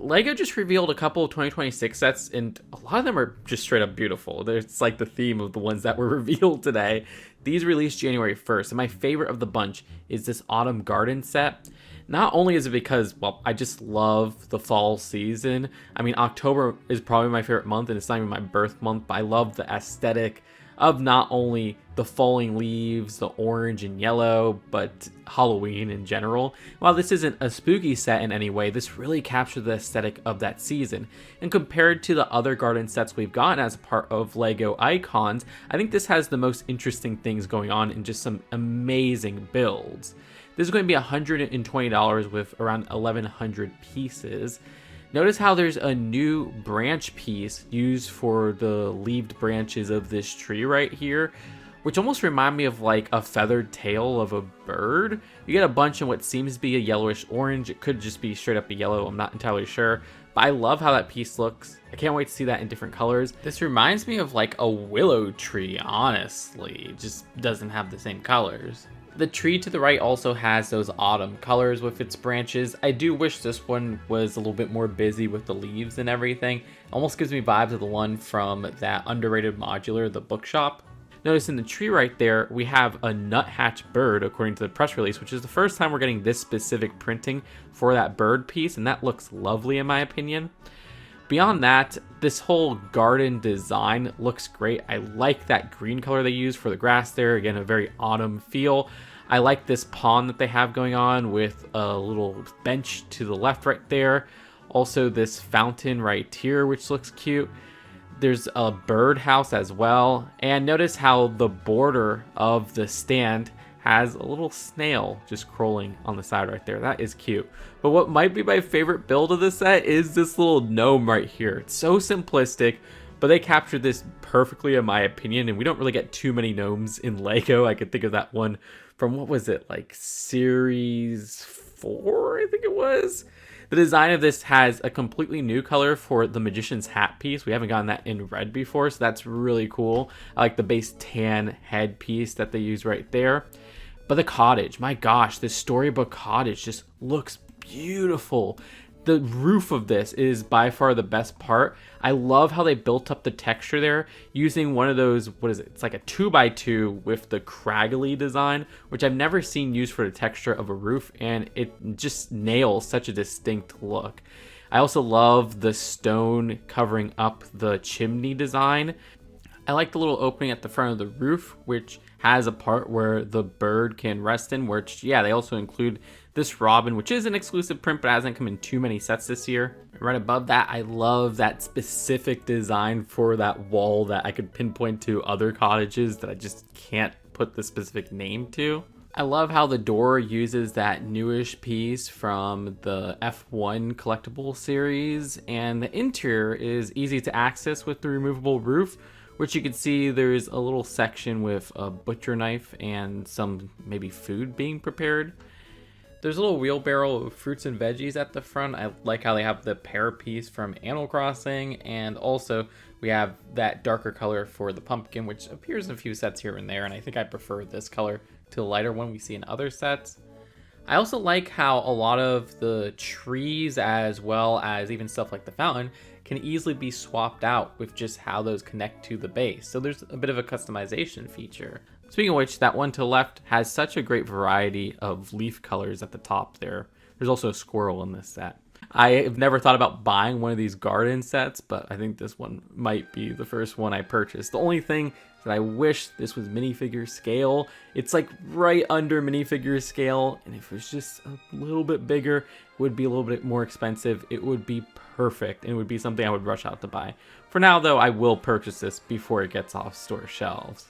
LEGO just revealed a couple of 2026 sets, and a lot of them are just straight up beautiful. It's like the theme of the ones that were revealed today. These released January 1st, and my favorite of the bunch is this Autumn Garden set. Not only is it because, well, I just love the fall season. I mean, October is probably my favorite month, and it's not even my birth month, but I love the aesthetic of not only the falling leaves, the orange and yellow, but Halloween in general. While this isn't a spooky set in any way, this really captures the aesthetic of that season. And compared to the other garden sets we've gotten as a part of LEGO Icons, I think this has the most interesting things going on and just some amazing builds. This is going to be $120 with around 1,100 pieces. Notice how there's a new branch piece used for the leaved branches of this tree right here, which almost remind me of like a feathered tail of a bird. You get a bunch in what seems to be a yellowish orange. It could just be straight up a yellow. I'm not entirely sure, but I love how that piece looks. I can't wait to see that in different colors. This reminds me of like a willow tree, honestly. It just doesn't have the same colors. The tree to the right also has those autumn colors with its branches. I do wish this one was a little bit more busy with the leaves and everything. It almost gives me vibes of the one from that underrated modular, the bookshop. Notice in the tree right there, we have a nuthatch bird, according to the press release, which is the first time we're getting this specific printing for that bird piece, and that looks lovely in my opinion. Beyond that, this whole garden design looks great. I like that green color they use for the grass there. Again, a very autumn feel. I like this pond that they have going on with a little bench to the left right there. Also this fountain right here, which looks cute. There's a birdhouse as well. And notice how the border of the stand has a little snail just crawling on the side right there. That is cute. But what might be my favorite build of the set is this little gnome right here. It's so simplistic, but they captured this perfectly in my opinion, and we don't really get too many gnomes in LEGO. I could think of that one from, what was it, like series 4, I think it was? The design of this has a completely new color for the magician's hat piece. We haven't gotten that in red before, so that's really cool. I like the base tan head piece that they use right there. But the cottage, my gosh, this storybook cottage just looks beautiful. The roof of this is by far the best part. I love how they built up the texture there using one of those, what is it? It's like a 2x2 with the craggly design, which I've never seen used for the texture of a roof, and it just nails such a distinct look. I also love the stone covering up the chimney design. I like the little opening at the front of the roof, which has a part where the bird can rest in, which, yeah, they also include this robin, which is an exclusive print, but hasn't come in too many sets this year. Right above that, I love that specific design for that wall that I could pinpoint to other cottages that I just can't put the specific name to. I love how the door uses that newish piece from the F1 collectible series, and the interior is easy to access with the removable roof, which you can see there's a little section with a butcher knife and some maybe food being prepared. There's a little wheelbarrow of fruits and veggies at the front. I like how they have the pear piece from Animal Crossing, and also we have that darker color for the pumpkin, which appears in a few sets here and there, and I think I prefer this color to the lighter one we see in other sets. I also like how a lot of the trees, as well as even stuff like the fountain, can easily be swapped out with just how those connect to the base. So there's a bit of a customization feature. Speaking of which, that one to the left has such a great variety of leaf colors at the top there. There's also a squirrel in this set. I have never thought about buying one of these garden sets, but I think this one might be the first one I purchased. The only thing that I wish this was minifigure scale. It's like right under minifigure scale, and if it was just a little bit bigger, it would be a little bit more expensive. It would be perfect, and it would be something I would rush out to buy. For now, though, I will purchase this before it gets off store shelves.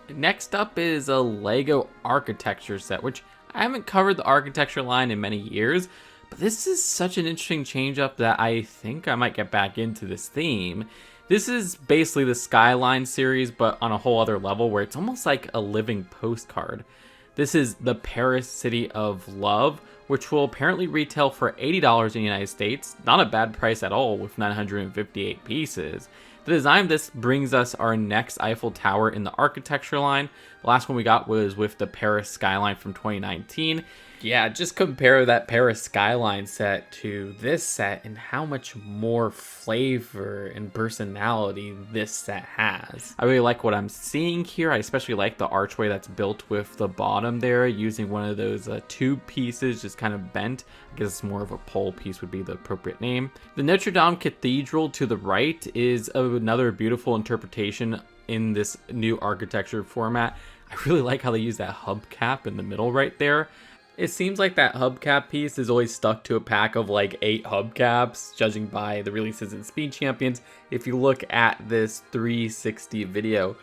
Next up is a LEGO architecture set, which I haven't covered the architecture line in many years, but this is such an interesting change up that I think I might get back into this theme. This is basically the Skyline series, but on a whole other level, where it's almost like a living postcard. This is the Paris City of Love, which will apparently retail for $80 in the United States. Not a bad price at all with 958 pieces. The design of this brings us our next Eiffel Tower in the architecture line. The last one we got was with the Paris Skyline from 2019. Yeah, just compare that Paris Skyline set to this set and how much more flavor and personality this set has. I really like what I'm seeing here. I especially like the archway that's built with the bottom there, using one of those tube pieces just kind of bent. I guess it's more of a pole piece would be the appropriate name. The Notre Dame Cathedral to the right is another beautiful interpretation in this new architecture format. I really like how they use that hubcap in the middle right there. It seems like that hubcap piece is always stuck to a pack of like 8 hubcaps, judging by the releases in Speed Champions. If you look at this 360 video,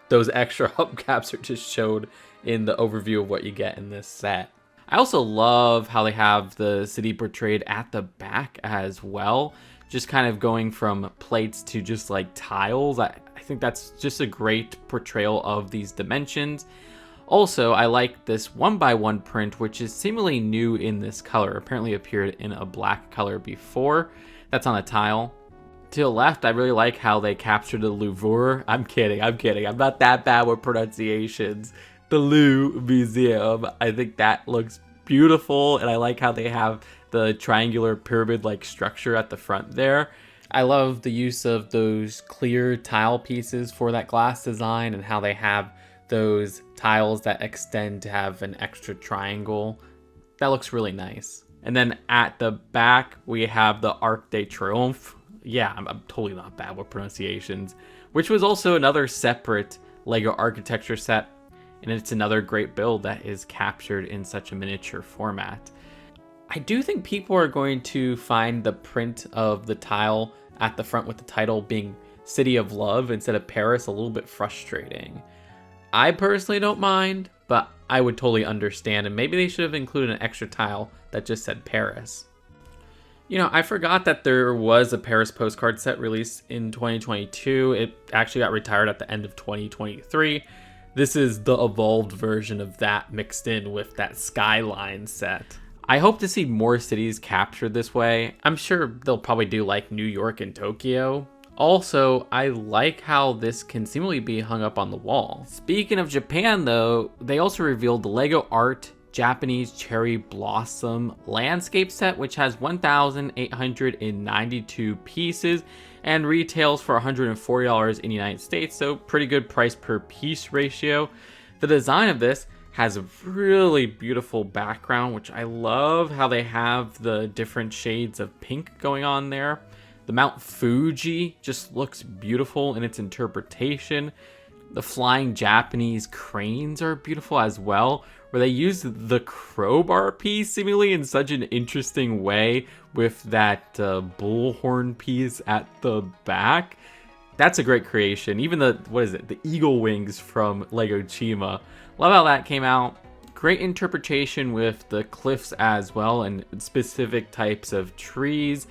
those extra hubcaps are just showed in the overview of what you get in this set. I also love how they have the city portrayed at the back as well, just kind of going from plates to just like tiles. I think that's just a great portrayal of these dimensions. Also, I like this 1x1 print, which is seemingly new in this color. Apparently appeared in a black color before. That's on a tile. To the left, I really like how they captured the Louvre. I'm kidding. I'm not that bad with pronunciations. The Louvre Museum. I think that looks beautiful, and I like how they have the triangular pyramid-like structure at the front there. I love the use of those clear tile pieces for that glass design and how they have those tiles that extend to have an extra triangle. That looks really nice. And then at the back, we have the Arc de Triomphe. Yeah, I'm totally not bad with pronunciations, which was also another separate LEGO architecture set. And it's another great build that is captured in such a miniature format. I do think people are going to find the print of the tile at the front with the title being City of Love instead of Paris a little bit frustrating. I personally don't mind, but I would totally understand, and maybe they should have included an extra tile that just said Paris. You know, I forgot that there was a Paris postcard set released in 2022. It actually got retired at the end of 2023. This is the evolved version of that mixed in with that Skyline set. I hope to see more cities captured this way. I'm sure they'll probably do like New York and Tokyo. Also, I like how this can seemingly be hung up on the wall. Speaking of Japan though, they also revealed the LEGO Art Japanese Cherry Blossom Landscape Set, which has 1,892 pieces and retails for $140 in the United States, so pretty good price per piece ratio. The design of this has a really beautiful background, which I love how they have the different shades of pink going on there. The Mount Fuji just looks beautiful in its interpretation. The flying Japanese cranes are beautiful as well, where they use the crowbar piece seemingly in such an interesting way with that bullhorn piece at the back. That's a great creation. Even the, the eagle wings from Lego Chima. Love how that came out. Great interpretation with the cliffs as well and specific types of trees.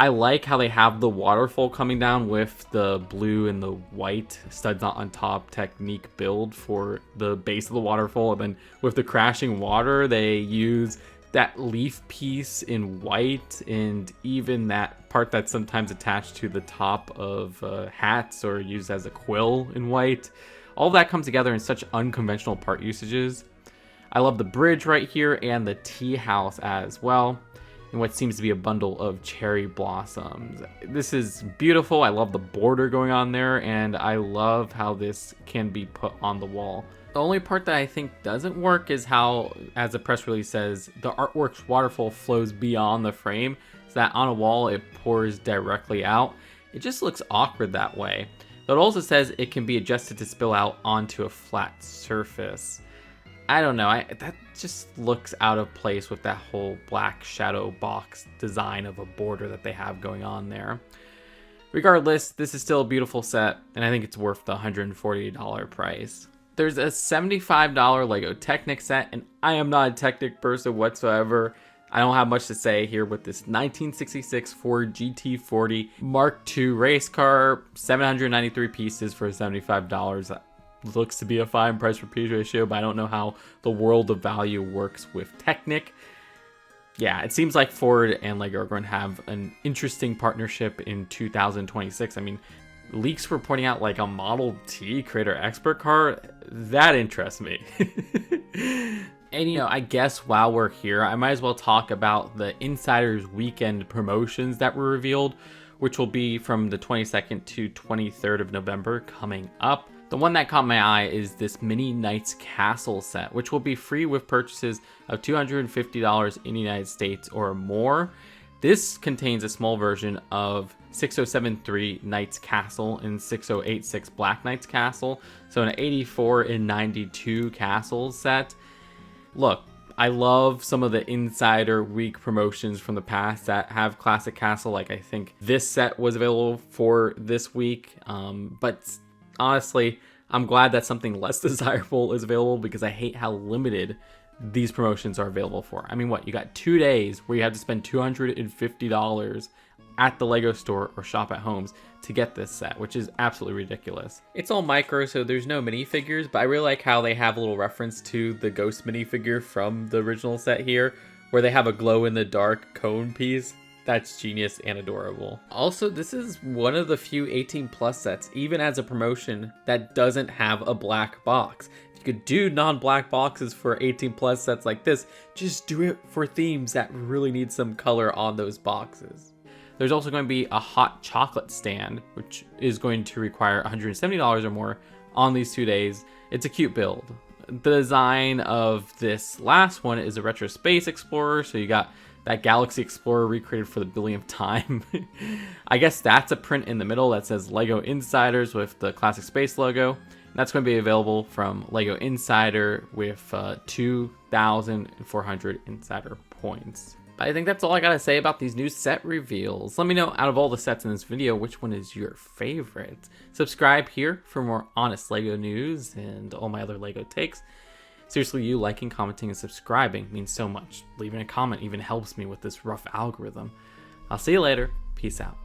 I like how they have the waterfall coming down with the blue and the white studs on top Technic build for the base of the waterfall. And then with the crashing water, they use that leaf piece in white and even that part that's sometimes attached to the top of hats or used as a quill in white. All that comes together in such unconventional part usages. I love the bridge right here and the tea house as well, and what seems to be a bundle of cherry blossoms. This is beautiful. I love the border going on there, and I love how this can be put on the wall. The only part that I think doesn't work is how, as the press release says, the artwork's waterfall flows beyond the frame, so that on a wall it pours directly out. It just looks awkward that way. But it also says it can be adjusted to spill out onto a flat surface. I don't know, that just looks out of place with that whole black shadow box design of a border that they have going on there. Regardless, this is still a beautiful set, and I think it's worth the $140 price. There's a $75 Lego Technic set, and I am not a Technic person whatsoever. I don't have much to say here with this 1966 Ford GT40 Mark II race car, 793 pieces for $75. Looks to be a fine price for piece ratio, but I don't know how the world of value works with Technic. Yeah, it seems like Ford and Lego are going to have an interesting partnership in 2026. I mean, leaks were pointing out like a Model T Creator Expert car. That interests me. And I guess while we're here, I might as well talk about the Insiders Weekend promotions that were revealed, which will be from the 22nd to 23rd of November coming up. The one that caught my eye is this Mini Knights Castle set, which will be free with purchases of $250 in the United States or more. This contains a small version of 6073 Knights Castle and 6086 Black Knights Castle, so an 84 and 92 castle set. Look, I love some of the Insider Week promotions from the past that have Classic Castle. Like, I think this set was available for this week, but honestly, I'm glad that something less desirable is available because I hate how limited these promotions are available for. I mean, you got 2 days where you have to spend $250 at the Lego store or shop at homes to get this set, which is absolutely ridiculous. It's all micro, so there's no minifigures, but I really like how they have a little reference to the Ghost minifigure from the original set here, where they have a glow-in-the-dark cone piece. That's genius and adorable. Also, this is one of the few 18+ sets, even as a promotion, that doesn't have a black box. If you could do non-black boxes for 18+ sets like this, just do it for themes that really need some color on those boxes. There's also going to be a hot chocolate stand, which is going to require $170 or more on these 2 days. It's a cute build. The design of this last one is a retro space explorer, so you got that Galaxy Explorer recreated for the billionth time. I guess that's a print in the middle that says Lego Insiders with the Classic Space logo. And that's going to be available from Lego Insider with 2,400 Insider points. But I think that's all I gotta say about these new set reveals. Let me know, out of all the sets in this video, which one is your favorite. Subscribe here for more honest Lego news and all my other Lego takes. Seriously, you liking, commenting, and subscribing means so much. Leaving a comment even helps me with this rough algorithm. I'll see you later. Peace out.